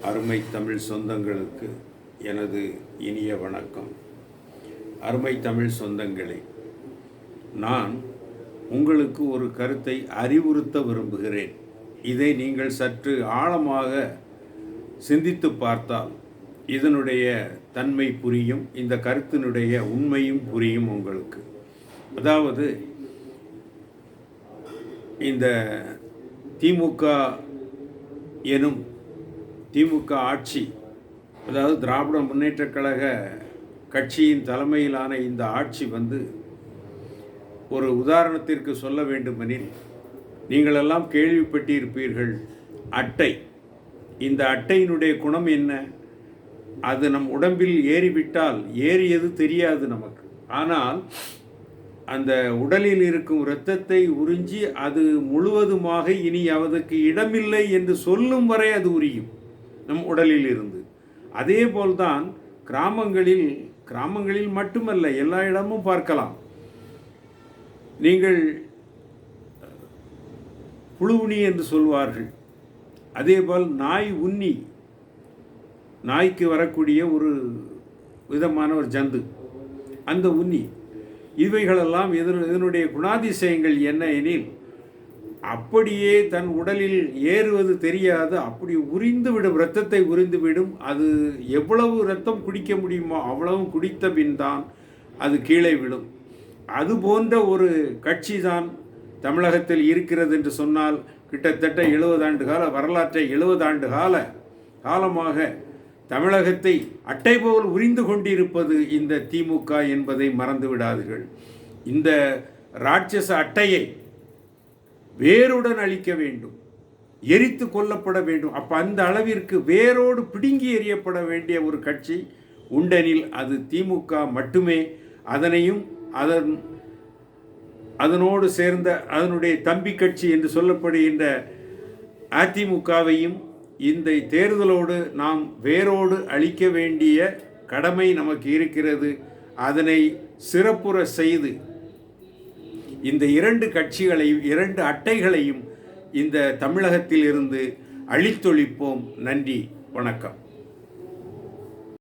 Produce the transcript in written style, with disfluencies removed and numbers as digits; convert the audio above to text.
அருமை தமிழ் சொந்தங்களுக்கு எனது இனிய வணக்கம். அருமை தமிழ் சொந்தங்களே, நான் உங்களுக்கு ஒரு கருத்தை அறிவுறுத்த விரும்புகிறேன். இதை நீங்கள் சற்று ஆழமாக சிந்தித்து பார்த்தால் இதனுடைய தன்மை புரியும், இந்த கருத்தினுடைய உண்மையும் புரியும் உங்களுக்கு. அதாவது, இந்த திமுக எனும் திமுக ஆட்சி, அதாவது திராவிட முன்னேற்றக் கழக கட்சியின் தலைமையிலான இந்த ஆட்சி ஒரு உதாரணத்திற்கு சொல்ல வேண்டுமெனில், நீங்களெல்லாம் கேள்விப்பட்டிருப்பீர்கள், அட்டை. இந்த அட்டையினுடைய குணம் என்ன? அது நம் உடம்பில் ஏறிவிட்டால் ஏறியது தெரியாது நமக்கு. ஆனால் அந்த உடலில் இருக்கும் இரத்தத்தை உறிஞ்சி அது முழுவதுமாக இனி அதற்கு இடமில்லை என்று சொல்லும் வரை அது உரியும் நம் உடலில் இருந்து. அதே போல்தான் கிராமங்களில் மட்டுமல்ல, எல்லா இடமும் பார்க்கலாம். நீங்கள் புழுவுனி என்று சொல்வார்கள். அதேபோல் நாய் உண்ணி, நாய்க்கு வரக்கூடிய ஒரு விதமான ஒரு ஜந்து, அந்த உண்ணி, இவைகளெல்லாம் இதனுடைய குணாதிசயங்கள் என்ன எனில், அப்படியே தன் உடலில் ஏறுவது தெரியாது, அப்படி உறிந்துவிடும், இரத்தத்தை உறிந்துவிடும். அது எவ்வளவு இரத்தம் குடிக்க முடியுமோ அவ்வளவு குடித்த பின் தான் அது கீழே விடும். அது போன்ற ஒரு கட்சி தான் தமிழகத்தில் இருக்கிறது என்று சொன்னால், கிட்டத்தட்ட 70 ஆண்டு கால வரலாற்றை 70 ஆண்டு காலமாக தமிழகத்தை அட்டை போல் உரிந்து கொண்டிருப்பது இந்த திமுக என்பதை மறந்து விடாதீர்கள். இந்த ராட்சச அட்டையை வேருடன் அழிக்க வேண்டும், எரித்து கொல்லப்பட வேண்டும். அப்போ அந்த அளவிற்கு வேரோடு பிடுங்கி எறியப்பட வேண்டிய ஒரு கட்சி உண்டெனில் அது திமுக மட்டுமே. அதனையும் அதனோடு சேர்ந்த அதனுடைய தம்பி கட்சி என்று சொல்லப்படுகின்ற அதிமுகவையும் இந்த தேர்தலோடு நாம் வேரோடு அழிக்க வேண்டிய கடமை நமக்கு இருக்கிறது. அதனை சிறப்புற செய்து இந்த 2 கட்சிகளையும் 2 அட்டைகளையும் இந்த தமிழகத்தில் இருந்து அழித்தொழிப்போம். நன்றி, வணக்கம்.